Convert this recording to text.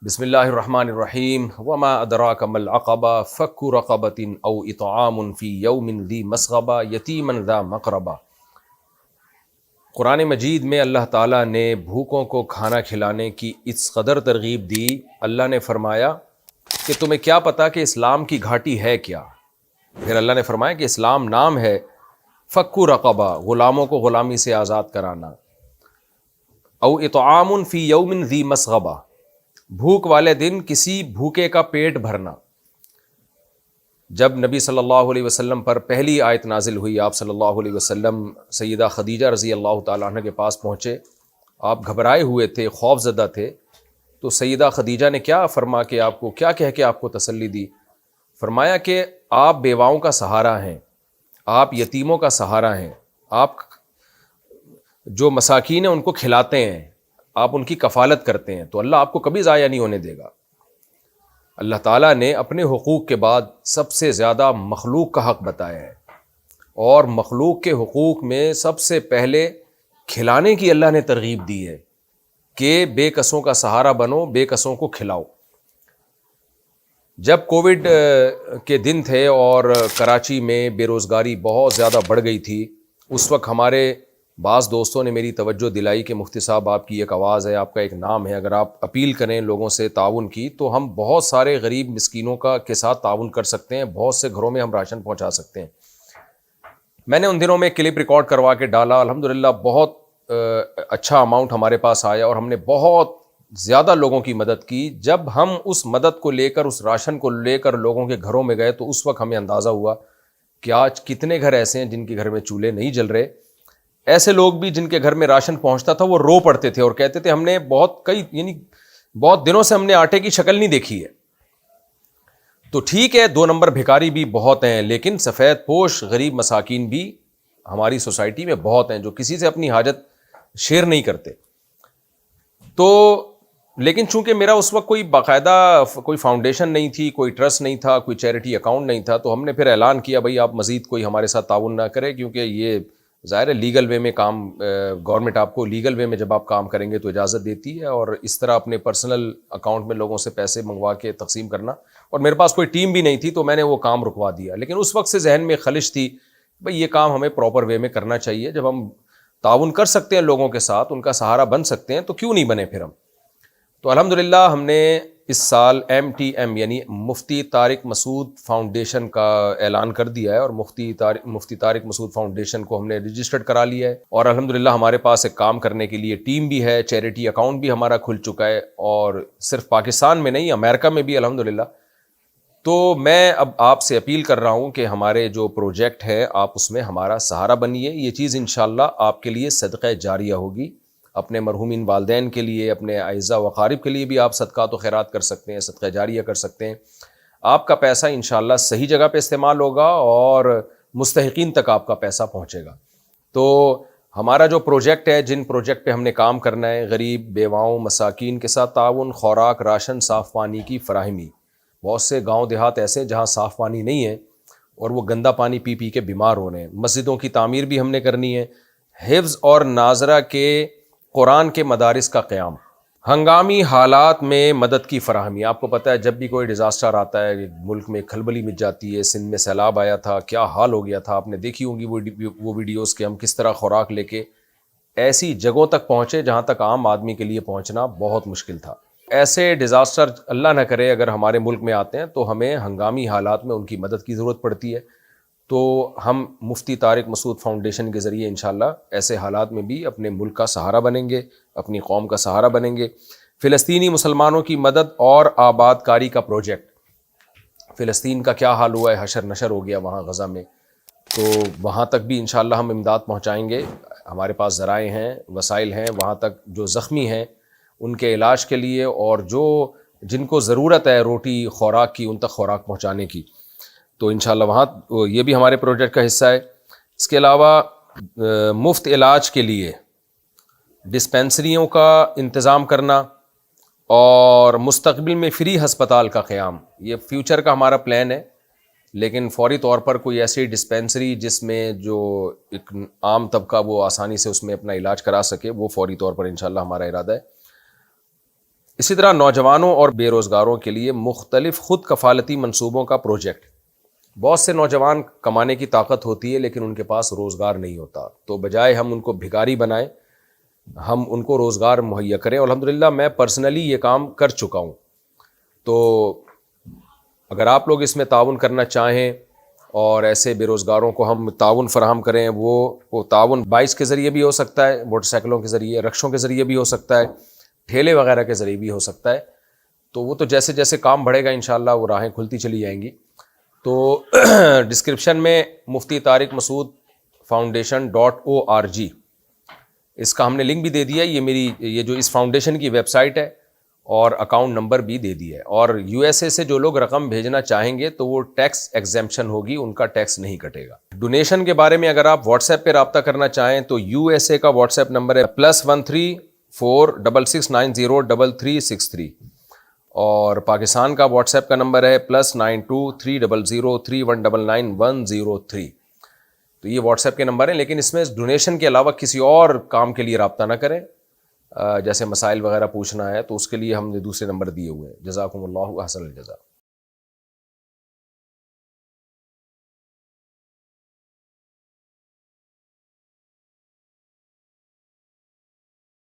بسم اللہ الرحمن الرحیم وما ادراک ما العقبہ فک رقبۃ او اطعام فی یوم ذی مسغبہ یتیما ذا مقربہ۔ قرآن مجید میں اللہ تعالیٰ نے بھوکوں کو کھانا کھلانے کی اس قدر ترغیب دی۔ اللہ نے فرمایا کہ تمہیں کیا پتا کہ اسلام کی گھاٹی ہے کیا؟ پھر اللہ نے فرمایا کہ اسلام نام ہے فک رقبہ، غلاموں کو غلامی سے آزاد کرانا، او اطعام فی یوم ذی مسغبہ، بھوک والے دن کسی بھوکے کا پیٹ بھرنا۔ جب نبی صلی اللہ علیہ وسلم پر پہلی آیت نازل ہوئی، آپ صلی اللہ علیہ وسلم سیدہ خدیجہ رضی اللہ تعالیٰ عنہ کے پاس پہنچے، آپ گھبرائے ہوئے تھے، خوف زدہ تھے، تو سیدہ خدیجہ نے کیا فرما کے آپ کو کیا کہہ کے آپ کو تسلی دی؟ فرمایا کہ آپ بیواؤں کا سہارا ہیں، آپ یتیموں کا سہارا ہیں، آپ جو مساکین ہیں ان کو کھلاتے ہیں، آپ ان کی کفالت کرتے ہیں، تو اللہ آپ کو کبھی ضائع نہیں ہونے دے گا۔ اللہ تعالیٰ نے اپنے حقوق کے بعد سب سے زیادہ مخلوق کا حق بتایا ہے، اور مخلوق کے حقوق میں سب سے پہلے کھلانے کی اللہ نے ترغیب دی ہے کہ بے کسوں کا سہارا بنو، بے کسوں کو کھلاؤ۔ جب کووڈ کے دن تھے اور کراچی میں بے روزگاری بہت زیادہ بڑھ گئی تھی، اس وقت ہمارے بعض دوستوں نے میری توجہ دلائی کہ مفتی صاحب آپ کی ایک آواز ہے، آپ کا ایک نام ہے، اگر آپ اپیل کریں لوگوں سے تعاون کی تو ہم بہت سارے غریب مسکینوں کے ساتھ تعاون کر سکتے ہیں، بہت سے گھروں میں ہم راشن پہنچا سکتے ہیں۔ میں نے ان دنوں میں کلپ ریکارڈ کروا کے ڈالا، الحمدللہ بہت اچھا اماؤنٹ ہمارے پاس آیا اور ہم نے بہت زیادہ لوگوں کی مدد کی۔ جب ہم اس مدد کو لے کر، اس راشن کو لے کر لوگوں کے گھروں میں گئے تو اس وقت ہمیں اندازہ ہوا کہ آج کتنے گھر ایسے ہیں جن کے گھر میں چولہے نہیں جل رہے۔ ایسے لوگ بھی جن کے گھر میں راشن پہنچتا تھا وہ رو پڑتے تھے اور کہتے تھے ہم نے بہت دنوں سے ہم نے آٹے کی شکل نہیں دیکھی ہے۔ تو ٹھیک ہے، 2 نمبر بھکاری بھی بہت ہیں، لیکن سفید پوش غریب مساکین بھی ہماری سوسائٹی میں بہت ہیں جو کسی سے اپنی حاجت شیئر نہیں کرتے۔ تو لیکن چونکہ میرا اس وقت کوئی باقاعدہ کوئی فاؤنڈیشن نہیں تھی، کوئی ٹرسٹ نہیں تھا، کوئی چیریٹی اکاؤنٹ نہیں تھا، تو ہم نے پھر اعلان کیا بھائی آپ مزید کوئی ہمارے ساتھ تعاون نہ کرے، کیونکہ یہ ظاہر ہے لیگل وے میں کام، گورنمنٹ آپ کو لیگل وے میں جب آپ کام کریں گے تو اجازت دیتی ہے، اور اس طرح اپنے پرسنل اکاؤنٹ میں لوگوں سے پیسے منگوا کے تقسیم کرنا، اور میرے پاس کوئی ٹیم بھی نہیں تھی تو میں نے وہ کام رکوا دیا۔ لیکن اس وقت سے ذہن میں خلش تھی بھئی یہ کام ہمیں پراپر وے میں کرنا چاہیے، جب ہم تعاون کر سکتے ہیں لوگوں کے ساتھ، ان کا سہارا بن سکتے ہیں، تو کیوں نہیں بنے پھر ہم۔ تو الحمدللہ ہم نے اس سال MTM یعنی مفتی طارق مسعود فاؤنڈیشن کا اعلان کر دیا ہے، اور مفتی طارق مسعود فاؤنڈیشن کو ہم نے رجسٹرڈ کرا لیا ہے، اور الحمدللہ ہمارے پاس ایک کام کرنے کے لیے ٹیم بھی ہے، چیریٹی اکاؤنٹ بھی ہمارا کھل چکا ہے، اور صرف پاکستان میں نہیں، امریکہ میں بھی الحمدللہ۔ تو میں اب آپ سے اپیل کر رہا ہوں کہ ہمارے جو پروجیکٹ ہے آپ اس میں ہمارا سہارا بنیے، یہ چیز انشاءاللہ آپ کے لیے صدقہ جاریہ ہوگی، اپنے مرحومین والدین کے لیے، اپنے اعزاء و اقارب کے لیے بھی آپ صدقات و خیرات کر سکتے ہیں، صدقہ جاریہ کر سکتے ہیں۔ آپ کا پیسہ انشاءاللہ صحیح جگہ پہ استعمال ہوگا اور مستحقین تک آپ کا پیسہ پہنچے گا۔ تو ہمارا جو پروجیکٹ ہے، جن پروجیکٹ پہ ہم نے کام کرنا ہے، غریب بیواؤں مساکین کے ساتھ تعاون، خوراک، راشن، صاف پانی کی فراہمی۔ بہت سے گاؤں دیہات ایسے جہاں صاف پانی نہیں ہے اور وہ گندا پانی پی پی کے بیمار ہو رہے ہیں۔ مسجدوں کی تعمیر بھی ہم نے کرنی ہے، حفظ اور ناظرہ کے قرآن کے مدارس کا قیام، ہنگامی حالات میں مدد کی فراہمی۔ آپ کو پتہ ہے جب بھی کوئی ڈیزاسٹر آتا ہے، ملک میں کھلبلی مچ جاتی ہے، سندھ میں سیلاب آیا تھا، کیا حال ہو گیا تھا، آپ نے دیکھی ہوں گی وہ ویڈیوز کہ ہم کس طرح خوراک لے کے ایسی جگہوں تک پہنچے جہاں تک عام آدمی کے لیے پہنچنا بہت مشکل تھا۔ ایسے ڈیزاسٹر اللہ نہ کرے اگر ہمارے ملک میں آتے ہیں تو ہمیں ہنگامی حالات میں ان کی مدد کی ضرورت پڑتی ہے۔ تو ہم مفتی طارق مسعود فاؤنڈیشن کے ذریعے انشاءاللہ ایسے حالات میں بھی اپنے ملک کا سہارا بنیں گے، اپنی قوم کا سہارا بنیں گے۔ فلسطینی مسلمانوں کی مدد اور آباد کاری کا پروجیکٹ، فلسطین کا کیا حال ہوا ہے، حشر نشر ہو گیا وہاں غزہ میں، تو وہاں تک بھی انشاءاللہ ہم امداد پہنچائیں گے۔ ہمارے پاس ذرائع ہیں، وسائل ہیں، وہاں تک جو زخمی ہیں ان کے علاج کے لیے، اور جن کو ضرورت ہے روٹی خوراک کی، ان تک خوراک پہنچانے کی، تو انشاءاللہ وہاں یہ بھی ہمارے پروجیکٹ کا حصہ ہے۔ اس کے علاوہ مفت علاج کے لیے ڈسپینسریوں کا انتظام کرنا اور مستقبل میں فری ہسپتال کا قیام، یہ فیوچر کا ہمارا پلان ہے، لیکن فوری طور پر کوئی ایسی ڈسپینسری جس میں جو ایک عام طبقہ وہ آسانی سے اس میں اپنا علاج کرا سکے، وہ فوری طور پر انشاءاللہ ہمارا ارادہ ہے۔ اسی طرح نوجوانوں اور بے روزگاروں کے لیے مختلف خود کفالتی منصوبوں کا پروجیکٹ. بہت سے نوجوان کمانے کی طاقت ہوتی ہے لیکن ان کے پاس روزگار نہیں ہوتا, تو بجائے ہم ان کو بھکاری بنائیں ہم ان کو روزگار مہیا کریں. اور الحمدللہ میں پرسنلی یہ کام کر چکا ہوں. تو اگر آپ لوگ اس میں تعاون کرنا چاہیں اور ایسے بے روزگاروں کو ہم تعاون فراہم کریں, وہ تعاون بائکس کے ذریعے بھی ہو سکتا ہے, موٹر سائیکلوں کے ذریعے, رکشوں کے ذریعے بھی ہو سکتا ہے, ٹھیلے وغیرہ کے ذریعے بھی ہو سکتا ہے. تو وہ تو جیسے جیسے کام بڑھے گا انشاءاللہ وہ راہیں کھلتی چلی جائیں گی. تو ڈسکرپشن میں مفتی طارق مسعود foundation.org اس کا ہم نے لنک بھی دے دیا ہے. یہ جو اس فاؤنڈیشن کی ویب سائٹ ہے اور اکاؤنٹ نمبر بھی دے دیا ہے. اور یو ایس اے سے جو لوگ رقم بھیجنا چاہیں گے تو وہ ٹیکس ایگزیمپشن ہوگی, ان کا ٹیکس نہیں کٹے گا. ڈونیشن کے بارے میں اگر آپ واٹس ایپ پہ رابطہ کرنا چاہیں تو یو ایس اے کا واٹس ایپ نمبر ہے +13466903363 اور پاکستان کا واٹس ایپ کا نمبر ہے +923003199103. تو یہ واٹس ایپ کے نمبر ہیں, لیکن اس میں ڈونیشن کے علاوہ کسی اور کام کے لیے رابطہ نہ کریں. جیسے مسائل وغیرہ پوچھنا ہے تو اس کے لیے ہم نے دوسرے نمبر دیے ہوئے ہیں. جزاکم اللہ احسن الجزا.